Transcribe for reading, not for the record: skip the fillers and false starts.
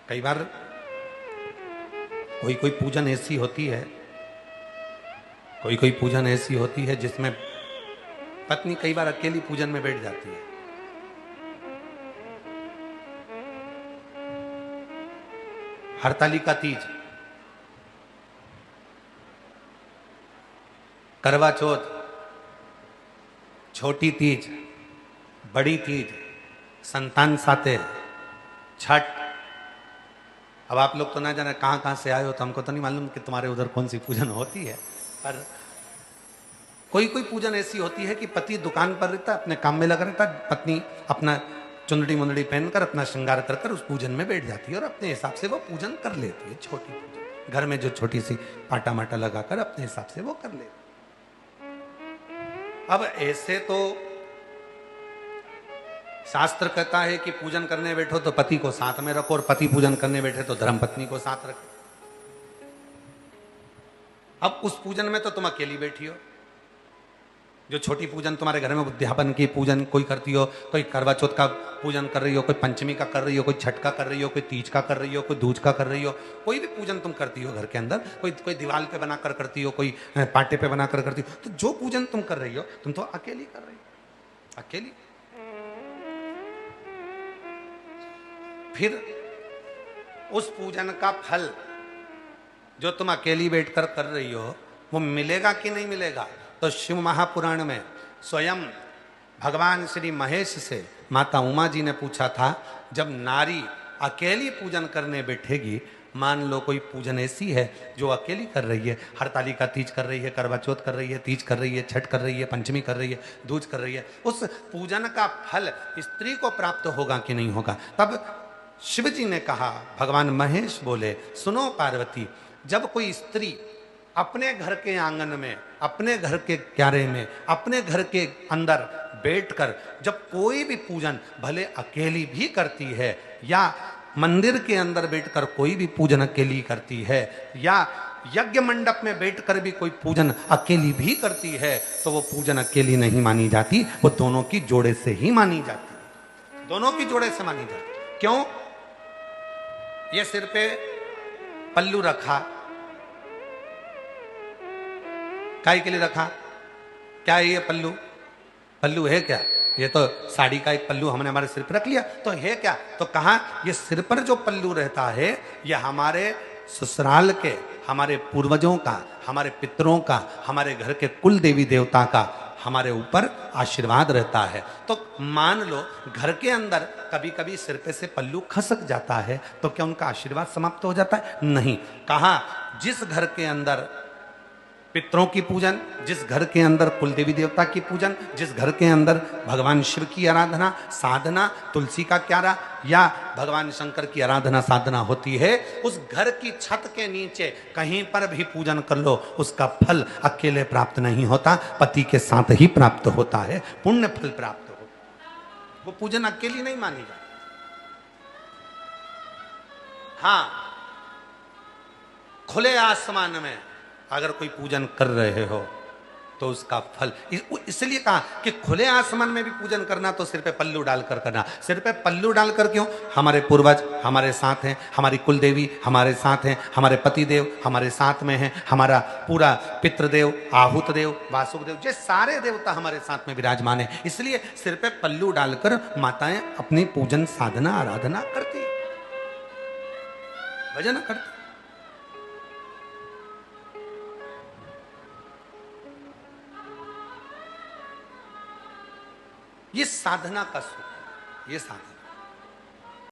कई बार कोई कोई पूजन ऐसी होती है, कोई कोई पूजन ऐसी होती है जिसमें पत्नी कई बार अकेली पूजन में बैठ जाती है। हरतालिका तीज, करवा चौथ, छोटी तीज, बड़ी तीज, संतान साते, छठ। अब आप लोग तो ना जाने कहां कहां से आए हो, तो हमको तो नहीं मालूम कि तुम्हारे उधर कौन सी पूजन होती है, पर कोई कोई पूजन ऐसी होती है कि पति दुकान पर रहता है, अपने काम में लगा रहता है, पत्नी अपना चुंदड़ी मुंदड़ी पहनकर अपना श्रृंगार कर कर उस पूजन में बैठ जाती है और अपने हिसाब से वो पूजन कर लेती है। छोटी पूजन घर में जो छोटी सी पाटा माटा लगाकर अपने हिसाब से वो कर लेती। अब ऐसे तो शास्त्र कहता है कि पूजन करने बैठो तो पति को साथ में रखो, और पति पूजन करने बैठे तो धर्म पत्नी को साथ रखो। अब उस पूजन में तो तुम अकेली बैठी हो। जो छोटी पूजन तुम्हारे घर में उद्यापन की पूजन कोई करती हो, कोई करवा चौथ का पूजन कर रही हो, कोई पंचमी का कर रही हो, कोई छठ का कर रही हो, कोई तीज का कर रही हो, कोई दूज का कर रही हो, कोई भी पूजन तुम करती हो घर के अंदर, कोई दीवाल पे बनाकर करती हो, कोई पाटे पे बनाकर करती हो, तो जो पूजन तुम कर रही हो तुम तो अकेली कर रही हो, अकेली। फिर उस पूजन का फल जो तुम अकेली बैठकर कर रही हो वो मिलेगा कि नहीं मिलेगा? तो शिव महापुराण में स्वयं भगवान श्री महेश से माता उमा जी ने पूछा था, जब नारी अकेली पूजन करने बैठेगी, मान लो कोई पूजन ऐसी है जो अकेली कर रही है, हरतालिका तीज कर रही है, करवा चौथ कर रही है, तीज कर रही है, छठ कर रही है, पंचमी कर रही है, दूज कर रही है, उस पूजन का फल स्त्री को प्राप्त होगा कि नहीं होगा? तब शिव जी ने कहा, भगवान महेश बोले, सुनो पार्वती, जब कोई स्त्री अपने घर के आंगन में, अपने घर के क्यारे में, अपने घर के अंदर बैठकर जब कोई भी पूजन भले अकेली भी करती है, या मंदिर के अंदर बैठकर कोई भी पूजन अकेली करती है, या यज्ञ मंडप में बैठकर भी कोई पूजन अकेली भी करती है, तो वो पूजन अकेली नहीं मानी जाती, वो दोनों की जोड़े से ही मानी जाती है, दोनों की जोड़े से मानी जाती। क्यों? ये सिर पे पल्लू रखा, काय के लिए रखा? क्या है ये पल्लू? पल्लू है क्या? ये तो साड़ी का एक पल्लू हमने हमारे सिर पर रख लिया, तो है क्या? तो कहा ये सिर पर जो पल्लू रहता है ये हमारे ससुराल के, हमारे पूर्वजों का, हमारे पितरों का, हमारे घर के कुल देवी देवता का हमारे ऊपर आशीर्वाद रहता है। तो मान लो घर के अंदर कभी कभी सिर पे से पल्लू खसक जाता है, तो क्या उनका आशीर्वाद समाप्त हो जाता है? नहीं। कहा जिस घर के अंदर पितरों की पूजन, जिस घर के अंदर कुल देवी देवता की पूजन, जिस घर के अंदर भगवान शिव की आराधना साधना, तुलसी का क्यारा या भगवान शंकर की आराधना साधना होती है, उस घर की छत के नीचे कहीं पर भी पूजन कर लो, उसका फल अकेले प्राप्त नहीं होता, पति के साथ ही प्राप्त होता है, पुण्य फल प्राप्त होता है। वो पूजन अकेली नहीं मानी जाती। हाँ, खुले आसमान में अगर कोई पूजन कर रहे हो तो उसका फल, इसलिए कहा कि खुले आसमान में भी पूजन करना तो सिर पे पल्लू डालकर करना। सिर पे पल्लू डालकर क्यों? हमारे पूर्वज हमारे साथ हैं, हमारी कुल देवी हमारे साथ हैं, हमारे पति देव हमारे साथ में हैं, हमारा पूरा पितृदेव, आहूत देव, वासुक देव, ये सारे देवता हमारे साथ में विराजमान है, इसलिए सिर पे पल्लू डालकर माताएं अपनी पूजन साधना आराधना करती, भजन करती। ये साधना का सुख, ये साधना।